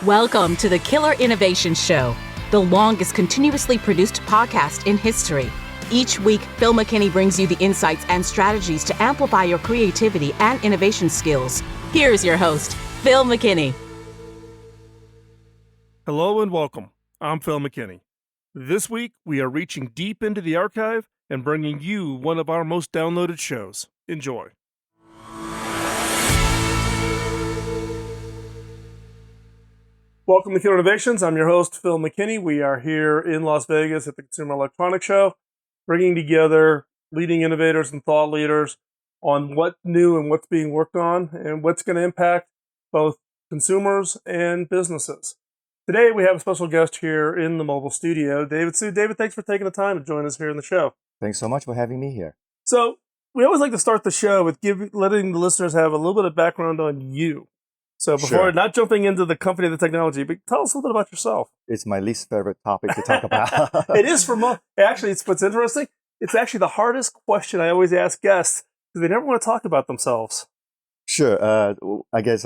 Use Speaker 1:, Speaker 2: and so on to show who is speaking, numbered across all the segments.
Speaker 1: Welcome to the Killer Innovation Show, the longest continuously produced podcast in history. Each week, Phil McKinney brings you the insights and strategies to amplify your creativity and innovation skills. Here's your host, Phil McKinney.
Speaker 2: Hello and welcome. I'm Phil McKinney. This week, we are reaching deep into the archive and bringing you one of our most downloaded shows. Enjoy. Welcome to Killer Innovations. I'm your host, Phil McKinney. We are here in Las Vegas at the Consumer Electronics Show, bringing together leading innovators and thought leaders on what's new and what's being worked on and what's going to impact both consumers and businesses. Today, we have a special guest here in the mobile studio, David Su. David, thanks for taking the time to join us here in the show.
Speaker 3: Thanks so much for having me here.
Speaker 2: So, we always like to start the show with letting the listeners have a little bit of background on you. So before, not jumping into the company of the technology, but tell us a little bit about yourself.
Speaker 3: It's my least favorite topic to talk about.
Speaker 2: It is for most. Actually, it's what's interesting. It's actually the hardest question I always ask guests because they never want to talk about themselves.
Speaker 3: Sure. I guess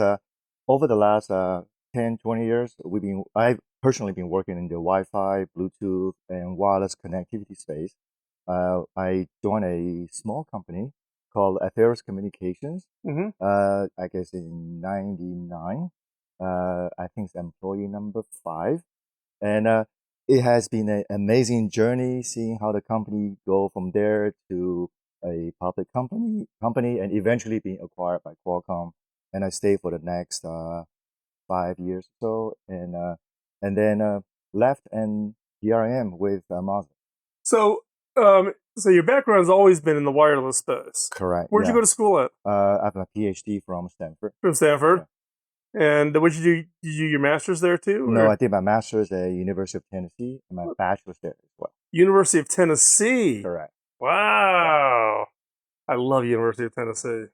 Speaker 3: over the last 10, 20 years, I've personally been working in the Wi-Fi, Bluetooth, and wireless connectivity space. I joined a small company called Atmosic Communications. I guess in '99. I think it's employee number 5, and it has been an amazing journey seeing how the company go from there to a public company, and eventually being acquired by Qualcomm. And I stayed for the next 5 years or so, and then left, and here I am with Autmosic.
Speaker 2: So your background's always been in the wireless space.
Speaker 3: Correct.
Speaker 2: Where'd you go to school at?
Speaker 3: I have a PhD from Stanford.
Speaker 2: From Stanford. Yeah. And what did you do? Your master's there too?
Speaker 3: No, I did my master's at University of Tennessee and my bachelor's there as well.
Speaker 2: University of Tennessee.
Speaker 3: Correct.
Speaker 2: Wow. I love University of Tennessee.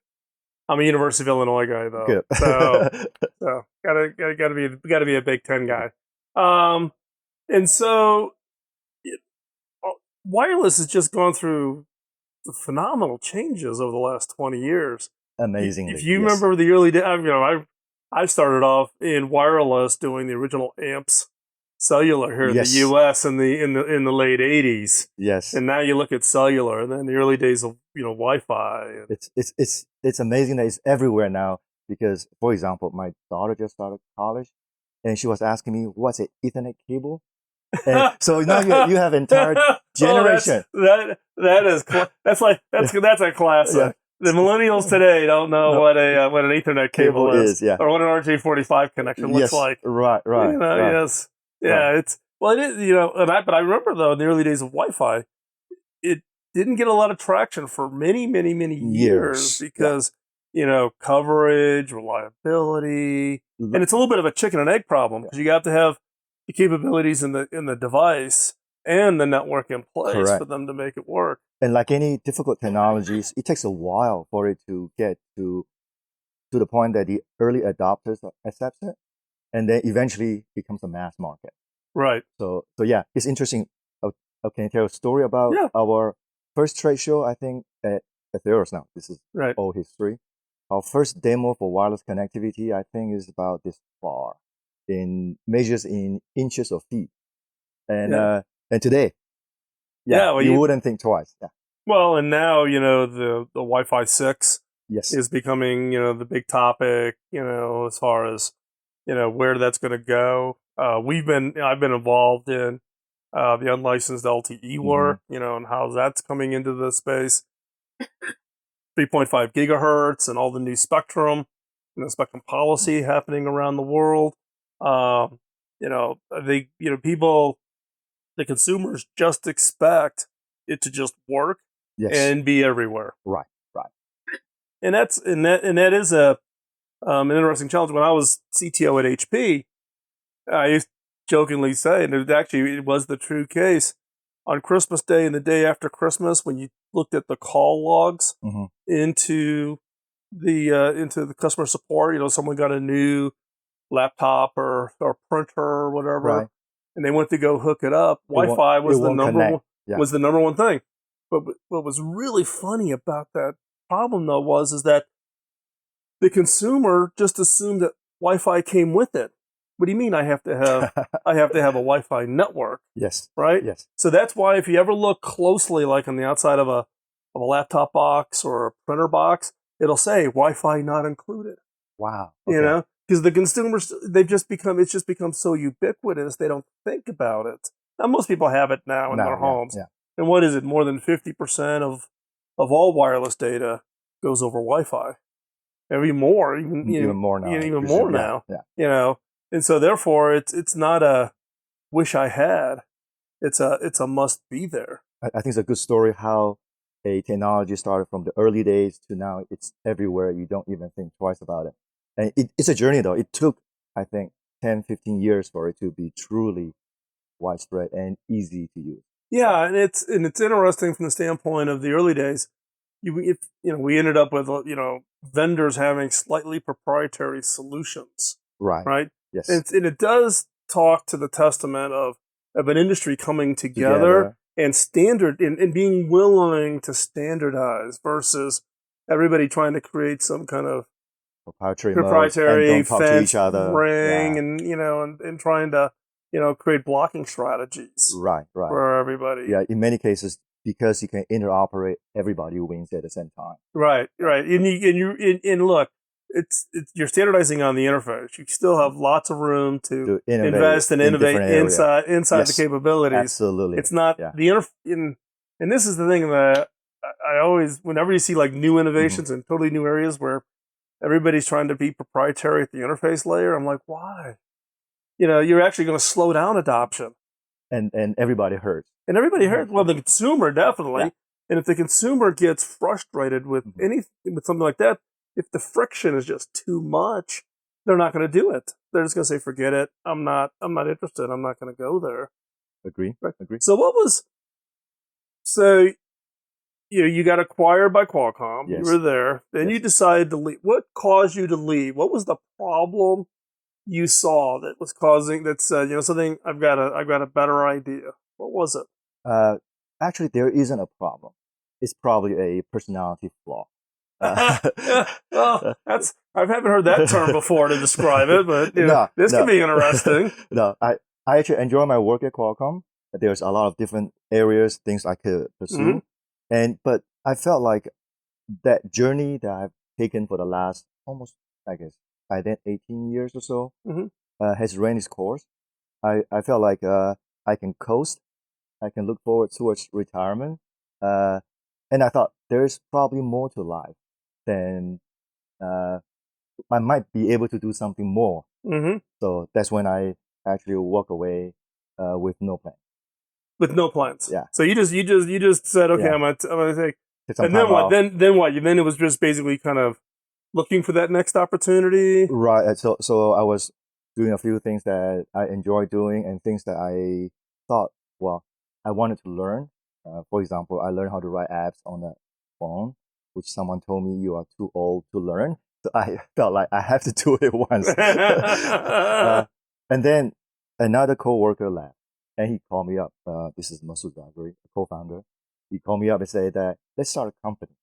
Speaker 2: I'm a University of Illinois guy though.
Speaker 3: Good.
Speaker 2: So gotta be a Big Ten guy. And so wireless has just gone through phenomenal changes over the last 20 years.
Speaker 3: Amazingly.
Speaker 2: If you remember the early days, I started off in wireless doing the original amps cellular here in the U.S. in the late 80s.
Speaker 3: Yes.
Speaker 2: And now you look at cellular, and then the early days of Wi-Fi.
Speaker 3: It's amazing that it's everywhere now. Because, for example, my daughter just started college, and she was asking me, "What's an Ethernet cable?" And so now you have entire generation.
Speaker 2: That's a classic. Yeah. The millennials today don't know what an Ethernet cable is, or what an RJ45 connection looks like.
Speaker 3: Right.
Speaker 2: Yes, yeah. It is. But I remember though in the early days of Wi-Fi, it didn't get a lot of traction for many years because coverage, reliability, and it's a little bit of a chicken and egg problem because you have to have the capabilities in the device and the network in place for them to make it work.
Speaker 3: And like any difficult technologies, it takes a while for it to get to the point that the early adopters accept it, and then eventually becomes a mass market.
Speaker 2: Right.
Speaker 3: So yeah, it's interesting. Can you tell a story about our first trade show? I think at Theros now. This is old history. Our first demo for wireless connectivity, I think, is about this far. Measures in inches or feet, and today, you wouldn't think twice. Yeah.
Speaker 2: Well, and now the Wi-Fi 6 is becoming the big topic. As far as where that's going to go. I've been involved in the unlicensed LTE work. And how that's coming into the space. 3.5 gigahertz and all the new spectrum, spectrum policy happening around the world. I think people, the consumers just expect it to just work and be everywhere.
Speaker 3: Right.
Speaker 2: And that is an interesting challenge. When I was CTO at HP, I used to jokingly say, and it was the true case, on Christmas Day and the day after Christmas, when you looked at the call logs into the customer support, someone got a new laptop or printer or whatever, and they went to go hook it up. Wi-Fi was the number one thing. But what was really funny about that problem though was that the consumer just assumed that Wi-Fi came with it. What do you mean I have to have a Wi-Fi network,
Speaker 3: Yes.
Speaker 2: right?
Speaker 3: Yes.
Speaker 2: So that's why if you ever look closely, like on the outside of a laptop box or a printer box, it'll say Wi-Fi not included.
Speaker 3: Wow.
Speaker 2: You
Speaker 3: Okay.
Speaker 2: know, because the consumers, it's just become so ubiquitous, they don't think about it. Now, most people have it now in their homes.
Speaker 3: Yeah.
Speaker 2: And what is it? More than 50% of all wireless data goes over Wi-Fi. Maybe more,
Speaker 3: Even more now.
Speaker 2: even
Speaker 3: for
Speaker 2: more
Speaker 3: sure.
Speaker 2: now.
Speaker 3: Yeah.
Speaker 2: You know, and so therefore, it's not a wish I had. It's a must be there.
Speaker 3: I think it's a good story how a technology started from the early days to now it's everywhere. You don't even think twice about it. And it's a journey though. It took, I think, 10, 15 years for it to be truly widespread and easy to use.
Speaker 2: Yeah, and it's interesting from the standpoint of the early days. We ended up with vendors having slightly proprietary solutions,
Speaker 3: Right.
Speaker 2: right?
Speaker 3: Yes.
Speaker 2: And it does talk to the testament of an industry coming together and and being willing to standardize versus everybody trying to create some kind of proprietary
Speaker 3: and don't talk to
Speaker 2: fence
Speaker 3: each other.
Speaker 2: ring
Speaker 3: Yeah.
Speaker 2: and trying to create blocking strategies
Speaker 3: Right.
Speaker 2: for everybody.
Speaker 3: Yeah. In many cases, because you can interoperate, everybody wins at the same time.
Speaker 2: Right. And look, it's you're standardizing on the interface. You still have lots of room to invest and innovate inside
Speaker 3: Yes,
Speaker 2: the capabilities.
Speaker 3: Absolutely.
Speaker 2: It's not and this is the thing that I always, whenever you see like new innovations in totally new areas where everybody's trying to be proprietary at the interface layer, I'm like, why? You're actually going to slow down adoption.
Speaker 3: And everybody hurts.
Speaker 2: And everybody hurts. Well, the consumer definitely.
Speaker 3: Yeah.
Speaker 2: And if the consumer gets frustrated with with something like that, if the friction is just too much, they're not going to do it. They're just going to say, "Forget it. I'm not interested. I'm not going to go there."
Speaker 3: Agree.
Speaker 2: Right.
Speaker 3: Agree.
Speaker 2: So you got acquired by Qualcomm.
Speaker 3: Yes.
Speaker 2: You were there. Then you decided to leave. What caused you to leave? What was the problem you saw that was causing something? I've got a better idea. What was it?
Speaker 3: Actually, there isn't a problem. It's probably a personality flaw.
Speaker 2: Well, I haven't heard that term before to describe it, but this could be interesting.
Speaker 3: No, I actually enjoy my work at Qualcomm. There's a lot of different areas, things I could pursue, but I felt like that journey that I've taken for the last almost, I guess, by then 18 years or so, has ran its course. I felt like I can coast. I can look forward towards retirement. And I thought there's probably more to life than I might be able to do something more. So that's when I actually walk away with no plan.
Speaker 2: With no plans.
Speaker 3: Yeah.
Speaker 2: So you just said, okay, I'm gonna take. And then what? Then what? Then it was just basically kind of looking for that next opportunity.
Speaker 3: Right. So I was doing a few things that I enjoy doing and things that I thought, well, I wanted to learn. For example, I learned how to write apps on the phone, which someone told me you are too old to learn. So I felt like I have to do it once. And then another coworker left, and he called me up. This is Masood Zagri, a co-founder. He called me up and said that let's start a company.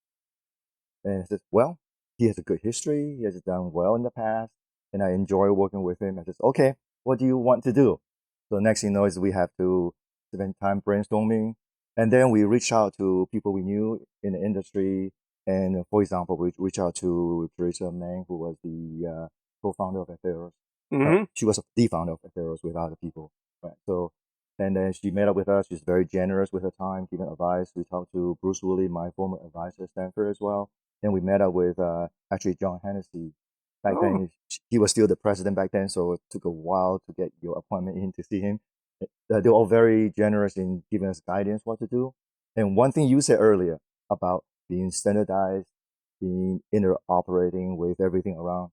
Speaker 3: And I said, well, he has a good history. He has done well in the past, and I enjoy working with him. I said, okay, what do you want to do? So next thing you know is we have to spend time brainstorming. And then we reach out to people we knew in the industry. And for example, we reached out to Teresa Meng, who was the co-founder of Ethereum. She was the founder of Ethereum with other people. Right. So, and then she met up with us. She's very generous with her time, giving advice. We talked to Bruce Woolley, my former advisor at Stanford as well. Then we met up with actually John Hennessy. Back then, he was still the president back then, so it took a while to get your appointment in to see him. They were all very generous in giving us guidance what to do. And one thing you said earlier about being standardized, being interoperating with everything around,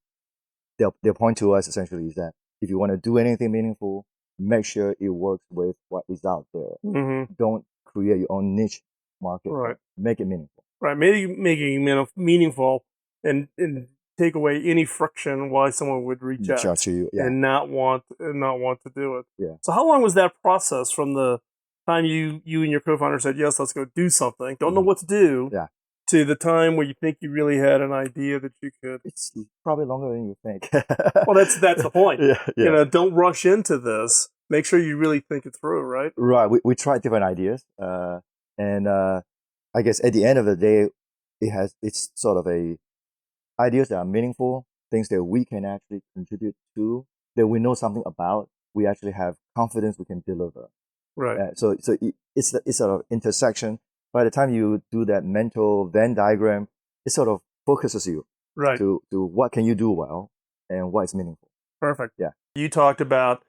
Speaker 3: their point to us essentially is that if you want to do anything meaningful, make sure it works with what is out there. Don't create your own niche market.
Speaker 2: Right.
Speaker 3: Make it meaningful.
Speaker 2: Right. Making it meaningful and take away any friction why someone would reach out
Speaker 3: to you,
Speaker 2: and not want to do it.
Speaker 3: Yeah.
Speaker 2: So how long was that process from the time you and your co-founder said, yes, let's go do something, don't know what to do, to the time where you think you really had an idea that you could?
Speaker 3: It's probably longer than you think.
Speaker 2: Well, that's the point.
Speaker 3: Yeah.
Speaker 2: Don't rush into this. Make sure you really think it through, right?
Speaker 3: Right. We tried different ideas, and I guess at the end of the day, it's sort of ideas that are meaningful, things that we can actually contribute to, that we know something about, we actually have confidence we can deliver.
Speaker 2: Right.
Speaker 3: So it's sort of intersection. By the time you do that mental Venn diagram, it sort of focuses you
Speaker 2: Right.
Speaker 3: to what can you do well and what is meaningful.
Speaker 2: Perfect.
Speaker 3: Yeah.
Speaker 2: You talked about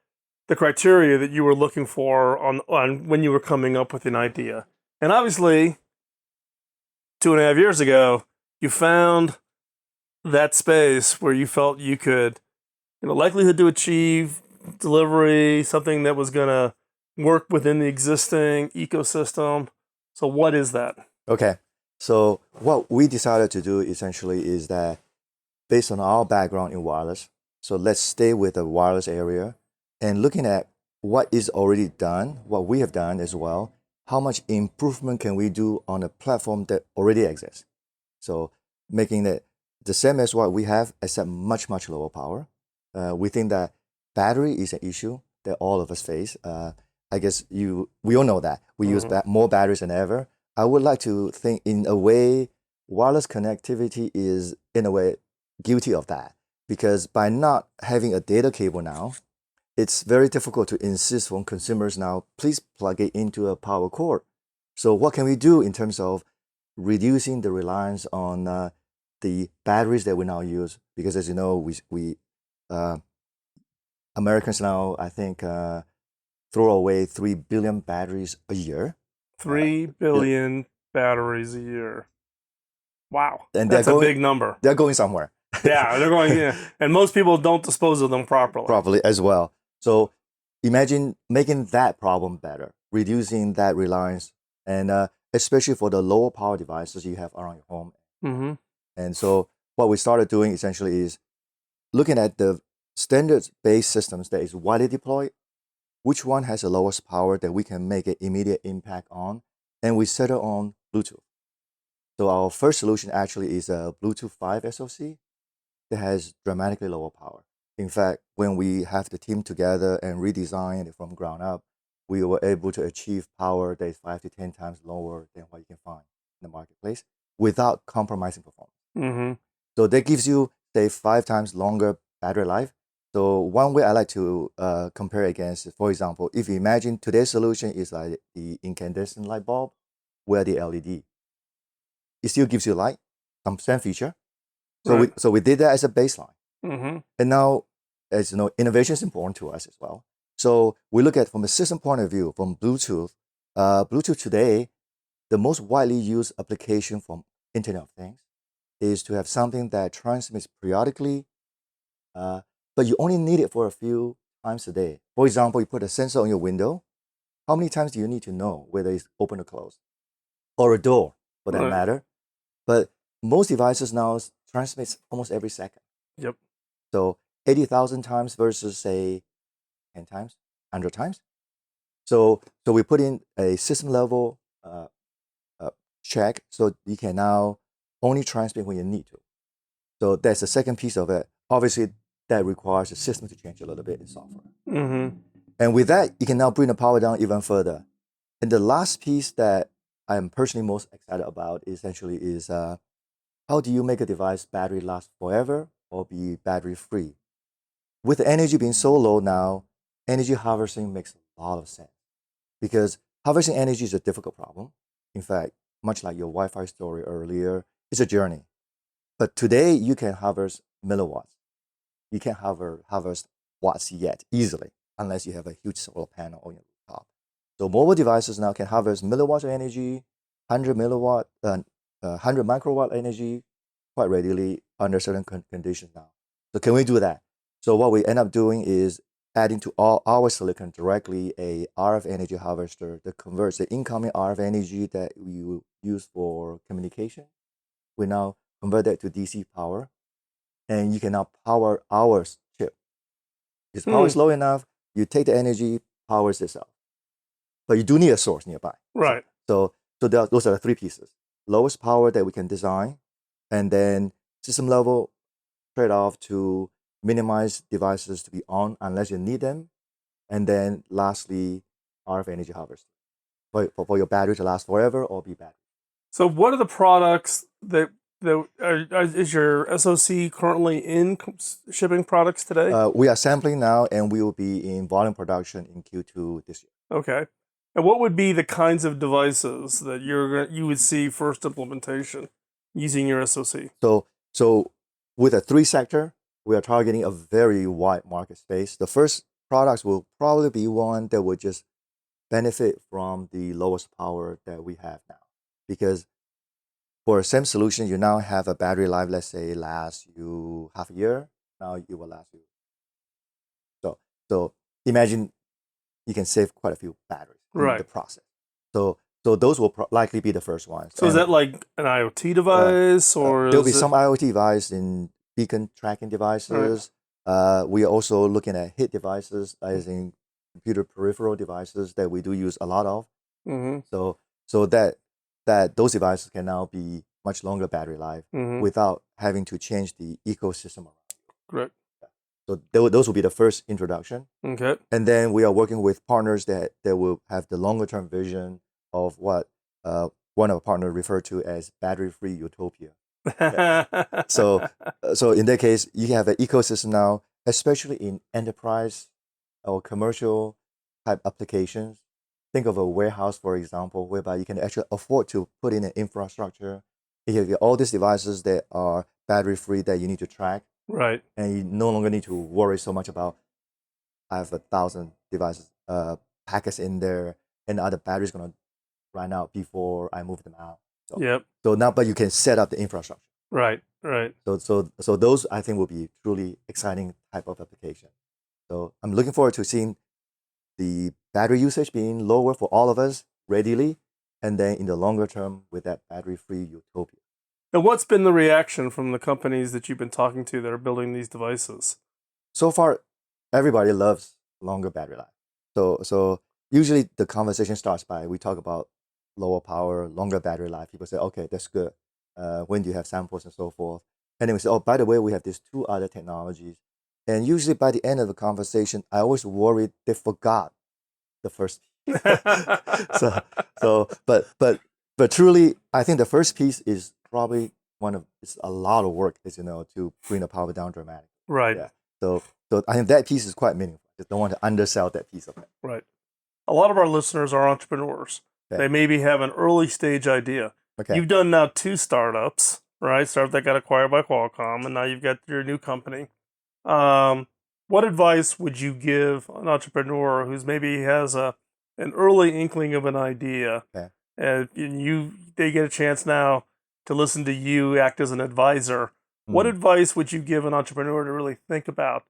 Speaker 2: the criteria that you were looking for on when you were coming up with an idea. And obviously, 2.5 years ago, you found that space where you felt you could, likelihood to achieve delivery, something that was going to work within the existing ecosystem. So what is that?
Speaker 3: Okay. So what we decided to do essentially is that based on our background in wireless, so let's stay with the wireless area and looking at what is already done, what we have done as well, how much improvement can we do on a platform that already exists. So making it the same as what we have, except much, much lower power. We think that battery is an issue that all of us face. I guess we all know that. We use more batteries than ever. I would like to think in a way, wireless connectivity is in a way guilty of that. Because by not having a data cable now, it's very difficult to insist on consumers now, please plug it into a power cord. So what can we do in terms of reducing the reliance on the batteries that we now use? Because as you know, we Americans now, I think, throw away 3 billion batteries a year.
Speaker 2: 3 billion batteries a year. Wow.
Speaker 3: And
Speaker 2: that's a big number.
Speaker 3: They're going somewhere.
Speaker 2: Yeah, they're going, and most people don't dispose of them properly.
Speaker 3: Properly as well. So imagine making that problem better, reducing that reliance, and especially for the lower power devices you have around your home.
Speaker 2: Mm-hmm.
Speaker 3: And so what we started doing essentially is looking at the standards-based systems that is widely deployed, which one has the lowest power that we can make an immediate impact on, and we settle on Bluetooth. So our first solution actually is a Bluetooth 5 SoC that has dramatically lower power. In fact, when we have the team together and redesign it from ground up, we were able to achieve power that is 5 to 10 times lower than what you can find in the marketplace without compromising performance.
Speaker 2: Mm-hmm.
Speaker 3: So that gives you, say, 5 times longer battery life. So one way I like to compare against, for example, if you imagine today's solution is like the incandescent light bulb, where the LED, it still gives you light, some same feature. So we did that as a baseline.
Speaker 2: Mm-hmm.
Speaker 3: And now, as you know, innovation is important to us as well. So we look at from a system point of view, from Bluetooth. Bluetooth today, the most widely used application from Internet of Things is to have something that transmits periodically, but you only need it for a few times a day. For example, you put a sensor on your window. How many times do you need to know whether it's open or closed? Or a door, for that matter. But most devices now transmits almost every second.
Speaker 2: Yep.
Speaker 3: So 80,000 times versus, say, 10 times, 100 times. So we put in a system level check, so you can now only transmit when you need to. So that's the second piece of it. Obviously, that requires the system to change a little bit in software.
Speaker 2: Mm-hmm.
Speaker 3: And with that, you can now bring the power down even further. And the last piece that I'm personally most excited about essentially is how do you make a device battery last forever or be battery free? With the energy being so low now, energy harvesting makes a lot of sense because harvesting energy is a difficult problem. In fact, much like your Wi-Fi story earlier, it's a journey. But today you can harvest milliwatts. You can't harvest watts yet easily unless you have a huge solar panel on your rooftop. So mobile devices now can harvest milliwatts of energy, 100 microwatt energy quite readily under certain conditions now. So can we do that? So what we end up doing is adding to all our silicon directly a RF energy harvester that converts the incoming RF energy that we use for communication. We now convert that to DC power, and you can now power our chip. If power is low enough, you take the energy, powers itself. But you do need a source nearby.
Speaker 2: Right.
Speaker 3: So those are the three pieces. lowest power that we can design, and then system level trade-off to minimize devices to be on unless you need them, and then lastly, RF energy harvest for your battery to last forever or be battery.
Speaker 2: So, what are the products is your SoC currently in shipping products today?
Speaker 3: We are sampling now, and we will be in volume production in Q2 this year.
Speaker 2: Okay. And what would be the kinds of devices that you would see first implementation using your SoC?
Speaker 3: So with a 3-sector, we are targeting a very wide market space. The first products will probably be one that would just benefit from the lowest power that we have now. Because for a same solution, you now have a battery life, let's say, lasts you half a year. Now it will last you. So imagine you can save quite a few batteries in the process. So those will likely be the first ones.
Speaker 2: So is that like an IoT device, or
Speaker 3: there'll be some IoT device in beacon tracking devices. Right. We are also looking at HIT devices, as in computer peripheral devices that we do use a lot of. Mm-hmm. So that those devices can now be much longer battery life without having to change the ecosystem around.
Speaker 2: Correct.
Speaker 3: So those will be the first introduction. Okay. And then we are working with partners that will have the longer term vision of what one of our partners referred to as battery-free utopia. So in that case, you have an ecosystem now, especially in enterprise or commercial type applications. Think of a warehouse, for example, whereby you can actually afford to put in an infrastructure. You have all these devices that are battery-free that you need to track. Right. And you no longer need to worry so much about, I have 1,000 devices, packets in there, and the other battery's going to run out before I move them out. So now, but you can set up the infrastructure. Right. So those, I think, will be truly exciting type of application. So I'm looking forward to seeing the battery usage being lower for all of us readily, and then in the longer term with that battery-free utopia.
Speaker 2: And what's been the reaction from the companies that you've been talking to that are building these devices?
Speaker 3: So far, everybody loves longer battery life. So usually the conversation starts by, we talk about lower power, longer battery life. People say, okay, that's good. When do you have samples and so forth? And then we say, oh, by the way, we have these 2 other technologies. And usually by the end of the conversation, I always worry they forgot the first piece. But truly, I think the first piece is probably it's a lot of work, as you know, to bring the power down dramatically. Right. Yeah. So I think that piece is quite meaningful. I just don't want to undersell that piece of it.
Speaker 2: Right. A lot of our listeners are entrepreneurs. Okay. They maybe have an early stage idea. Okay. You've done now 2 startups, right? Startup that got acquired by Qualcomm, and now you've got your new company. What advice would you give an entrepreneur who's maybe has an early inkling of an idea, and they get a chance now to listen to you act as an advisor? What advice would you give an entrepreneur to really think about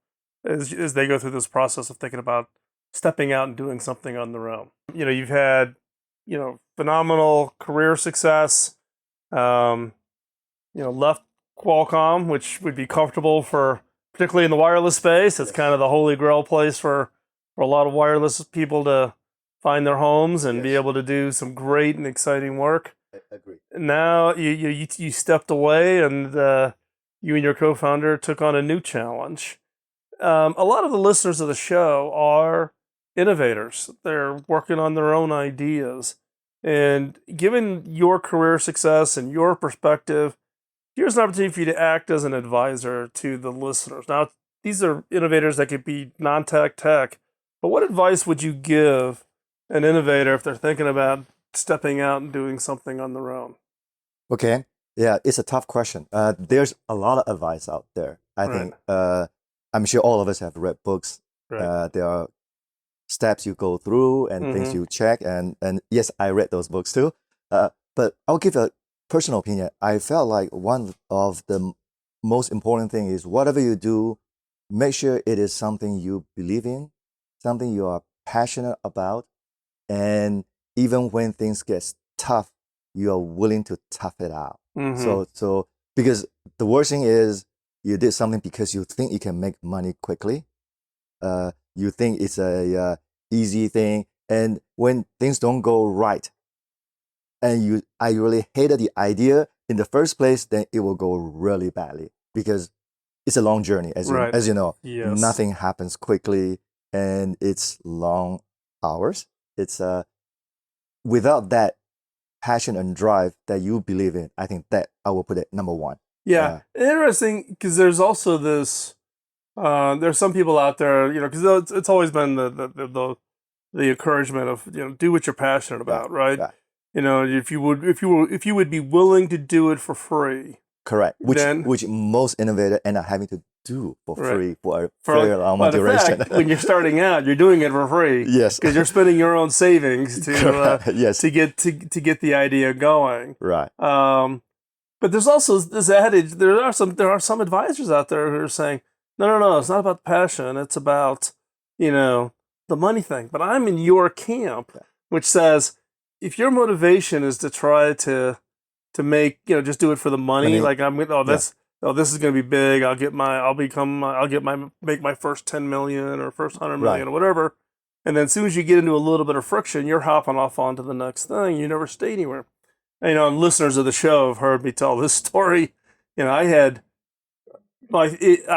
Speaker 2: as they go through this process of thinking about stepping out and doing something on their own? You've had, phenomenal career success, left Qualcomm, which would be comfortable particularly in the wireless space. It's kind of the holy grail place for a lot of wireless people to find their homes and be able to do some great and exciting work.
Speaker 3: I agree.
Speaker 2: Now you stepped away, and you and your co-founder took on a new challenge. A lot of the listeners of the show are innovators. They're working on their own ideas. And given your career success and your perspective, here's an opportunity for you to act as an advisor to the listeners. Now, these are innovators that could be non-tech, tech, but what advice would you give an innovator if they're thinking about stepping out and doing something on their own?
Speaker 3: Okay. Yeah, it's a tough question. There's a lot of advice out there. I think I'm sure all of us have read books. Right. There are steps you go through and things you check. And yes, I read those books too. But I'll give a personal opinion. I felt like one of the most important thing is whatever you do, make sure it is something you believe in, something you are passionate about. And even when things get tough, you are willing to tough it out. So because the worst thing is you did something because you think you can make money quickly. You think it's a easy thing. And when things don't go right, and I really hated the idea in the first place, then it will go really badly because it's a long journey,
Speaker 2: Right.
Speaker 3: as you know.
Speaker 2: Yes.
Speaker 3: Nothing happens quickly, and it's long hours. It's without that passion and drive that you believe in, I think that I will put it number one.
Speaker 2: Yeah, interesting because there's also this. There's some people out there, because it's always been the encouragement of do what you're passionate about, right?
Speaker 3: Yeah.
Speaker 2: If you would be willing to do it for free.
Speaker 3: Correct.
Speaker 2: Then,
Speaker 3: which most innovators end up having to do for
Speaker 2: Right.
Speaker 3: free for a very long duration.
Speaker 2: Fact, when you're starting out, you're doing it for free.
Speaker 3: Yes.
Speaker 2: Because you're spending your own savings
Speaker 3: Yes.
Speaker 2: to get the idea going.
Speaker 3: Right.
Speaker 2: But there's also this adage. There are some advisors out there who are saying, no, it's not about the passion. It's about the money thing. But I'm in your camp, which says if your motivation is to try to make just do it for the money, like this is going to be big. Make my first 10 million or first 100 million or whatever. And then as soon as you get into a little bit of friction, you're hopping off onto the next thing. You never stay anywhere. And listeners of the show have heard me tell this story. I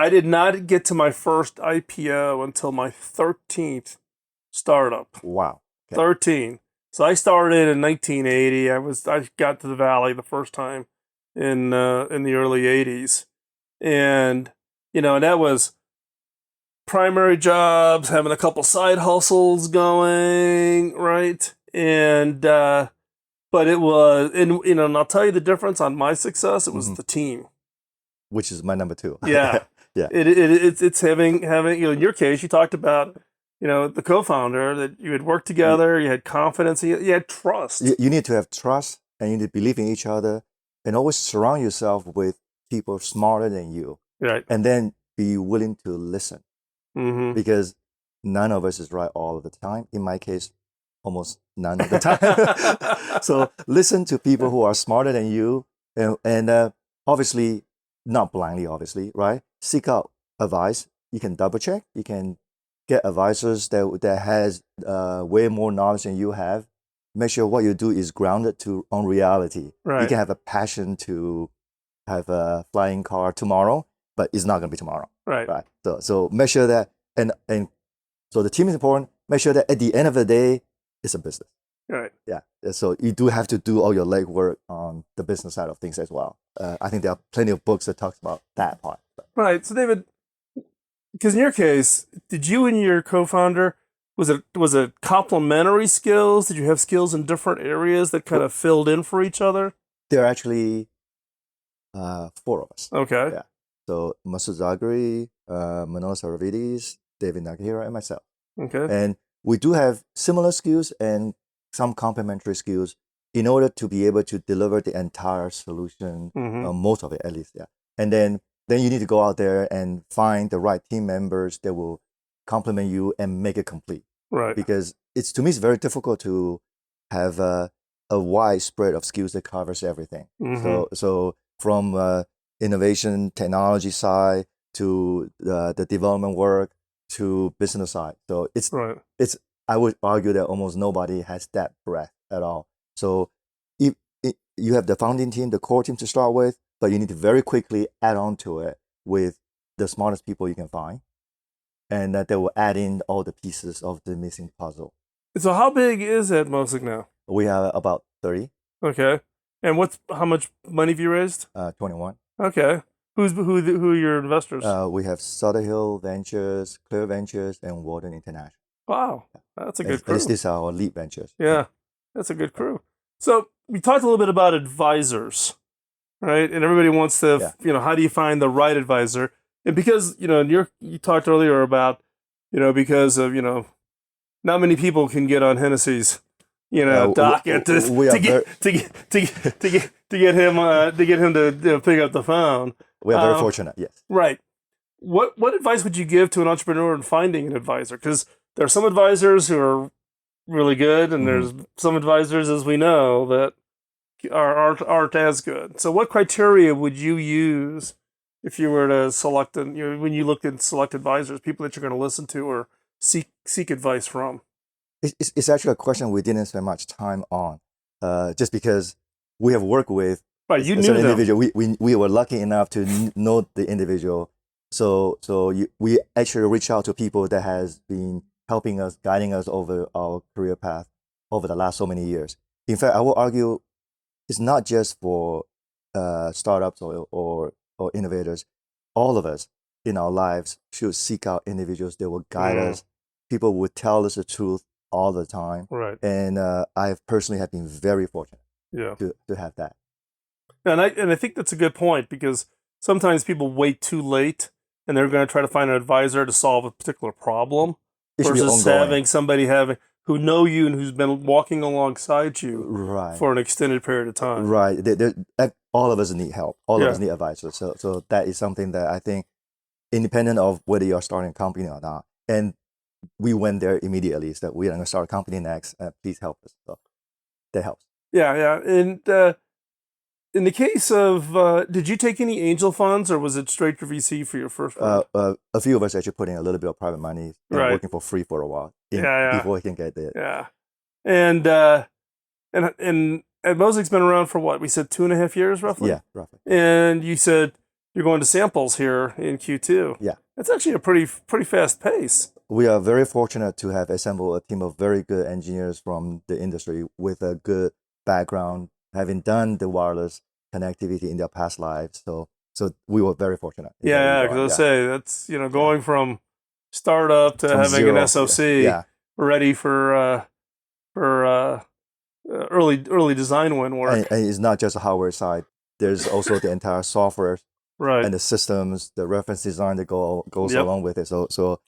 Speaker 2: did not get to my first IPO until my 13th startup.
Speaker 3: Wow. Okay.
Speaker 2: 13. So I started in 1980. I got to the Valley the first time in the early 80s. And that was primary jobs, having a couple side hustles going, right? And but it was, and I'll tell you the difference on my success. It was the team,
Speaker 3: which is my number two.
Speaker 2: Yeah,
Speaker 3: yeah.
Speaker 2: It's having in your case, you talked about the co-founder that you had worked together, you had confidence, you had trust.
Speaker 3: You need to have trust, and you need to believe in each other, and always surround yourself with people smarter than you,
Speaker 2: right?
Speaker 3: And then be willing to listen, because none of us is right all of the time. In my case, almost none of the time. So listen to people who are smarter than you, and obviously not blindly, obviously, right? Seek out advice. You can double check. You can get advisors that has way more knowledge than you have. Make sure what you do is grounded on reality.
Speaker 2: Right.
Speaker 3: You can have a passion to have a flying car tomorrow, but it's not going to be tomorrow.
Speaker 2: Right.
Speaker 3: Right. So make sure that, and so the team is important. Make sure that at the end of the day, it's a business.
Speaker 2: Right.
Speaker 3: Yeah. So you do have to do all your legwork on the business side of things as well. I think there are plenty of books that talks about that part.
Speaker 2: Right. So David, because in your case, did you and your co-founder, was it complementary skills? Did you have skills in different areas that kind of filled in for each other?
Speaker 3: There are actually 4 of us.
Speaker 2: Okay.
Speaker 3: Yeah. So Masoud Zaghari, Manolo Saravides, David Nakahira, and myself.
Speaker 2: Okay.
Speaker 3: And we do have similar skills and some complementary skills in order to be able to deliver the entire solution, most of it at least. Yeah. And then you need to go out there and find the right team members that will complement you and make it complete.
Speaker 2: Right.
Speaker 3: Because to me, it's very difficult to have a wide spread of skills that covers everything. So from innovation, technology side to the development work to business side. So it's I would argue that almost nobody has that breadth at all. So if you have the founding team, the core team to start with, but you need to very quickly add on to it with the smartest people you can find, and that they will add in all the pieces of the missing puzzle.
Speaker 2: So how big is Atmosic now?
Speaker 3: We have about 30.
Speaker 2: Okay. And how much money have you raised?
Speaker 3: 21.
Speaker 2: Okay. Who are your investors?
Speaker 3: We have Sutter Hill Ventures, Clear Ventures, and Walden International.
Speaker 2: Wow. That's a good crew.
Speaker 3: These are our lead ventures.
Speaker 2: Yeah. That's a good crew. So we talked a little bit about advisors, right? And everybody wants to, how do you find the right advisor? And because, you talked earlier about, because of, not many people can get on Hennessy's, docket to get him to pick up the phone.
Speaker 3: We are very fortunate, yes.
Speaker 2: Right. What advice would you give to an entrepreneur in finding an advisor? Because there are some advisors who are really good, and there's some advisors, as we know, that aren't as good. So what criteria would you use if you were to select, when you look at select advisors, people that you're going to listen to or seek advice from?
Speaker 3: It's actually a question we didn't spend much time on. just because we have worked with
Speaker 2: Right, you
Speaker 3: a
Speaker 2: knew
Speaker 3: certain
Speaker 2: them.
Speaker 3: individual. We were lucky enough to know the individual. We actually reach out to people that has been helping us, guiding us over our career path over the last so many years. In fact, I will argue it's not just for startups or innovators. All of us in our lives should seek out individuals that will guide us. People will tell us the truth all the time.
Speaker 2: Right.
Speaker 3: And I personally have been very fortunate
Speaker 2: Yeah.
Speaker 3: to have that.
Speaker 2: And I think that's a good point, because sometimes people wait too late and they're going to try to find an advisor to solve a particular problem
Speaker 3: It should be
Speaker 2: versus
Speaker 3: ongoing.
Speaker 2: having somebody who know you and who's been walking alongside you
Speaker 3: Right.
Speaker 2: for an extended period of time.
Speaker 3: Right. All of us need help. All of
Speaker 2: Yeah.
Speaker 3: us need advisors. So that is something that I think, independent of whether you're starting a company or not, and we went there immediately. So we're going to start a company next. Please help us. So that helps.
Speaker 2: Yeah. And in the case of, did you take any angel funds, or was it straight to VC for your first round?
Speaker 3: A few of us actually put in a little bit of private money and
Speaker 2: Right.
Speaker 3: working for free for a while before we can get there.
Speaker 2: Yeah. And Atmosic's been around for what? We said 2.5 years, roughly?
Speaker 3: Yeah, roughly.
Speaker 2: And you said you're going to samples here in Q2.
Speaker 3: Yeah.
Speaker 2: That's actually a pretty fast pace.
Speaker 3: We are very fortunate to have assembled a team of very good engineers from the industry with a good background, having done the wireless connectivity in their past lives. So we were very fortunate.
Speaker 2: Yeah, because I was say that's going from startup to
Speaker 3: From
Speaker 2: having
Speaker 3: zero,
Speaker 2: an SoC ready for early design win work.
Speaker 3: And it's not just the hardware side. There's also the entire software
Speaker 2: Right.
Speaker 3: and the systems, the reference design that goes
Speaker 2: Yep.
Speaker 3: along with it. So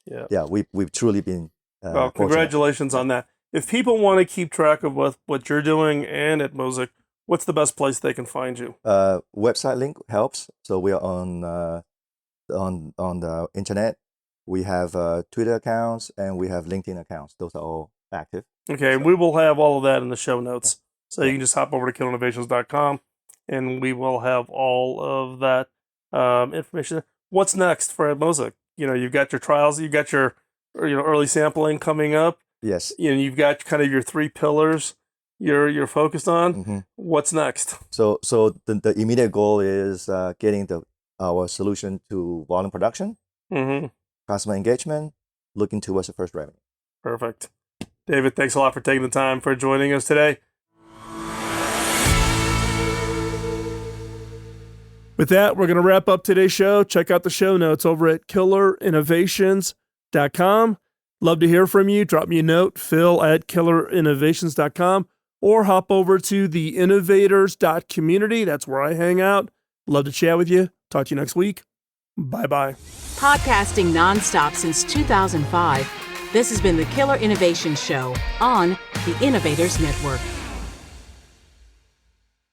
Speaker 3: we've truly been
Speaker 2: Well,
Speaker 3: fortunate.
Speaker 2: congratulations on that. If people want to keep track of what you're doing and Atmosic, what's the best place they can find you?
Speaker 3: Website link helps. So we are on the internet. We have Twitter accounts and we have LinkedIn accounts. Those are all active.
Speaker 2: Okay, we will have all of that in the show notes. So you can just hop over to killinnovations.com and we will have all of that information. What's next for Atmosic? You've got your trials, you've got your early sampling coming up.
Speaker 3: Yes.
Speaker 2: You've got kind of your 3 pillars you're focused on.
Speaker 3: Mm-hmm.
Speaker 2: What's next?
Speaker 3: So the immediate goal is getting our solution to volume production, customer engagement, looking towards the first revenue.
Speaker 2: Perfect. David, thanks a lot for taking the time for joining us today. With that, we're going to wrap up today's show. Check out the show notes over at killerinnovations.com. Love to hear from you. Drop me a note, phil@killerinnovations.com, or hop over to the innovators.community. That's where I hang out. Love to chat with you. Talk to you next week. Bye-bye.
Speaker 1: Podcasting nonstop since 2005, this has been the Killer Innovation Show on the Innovators Network.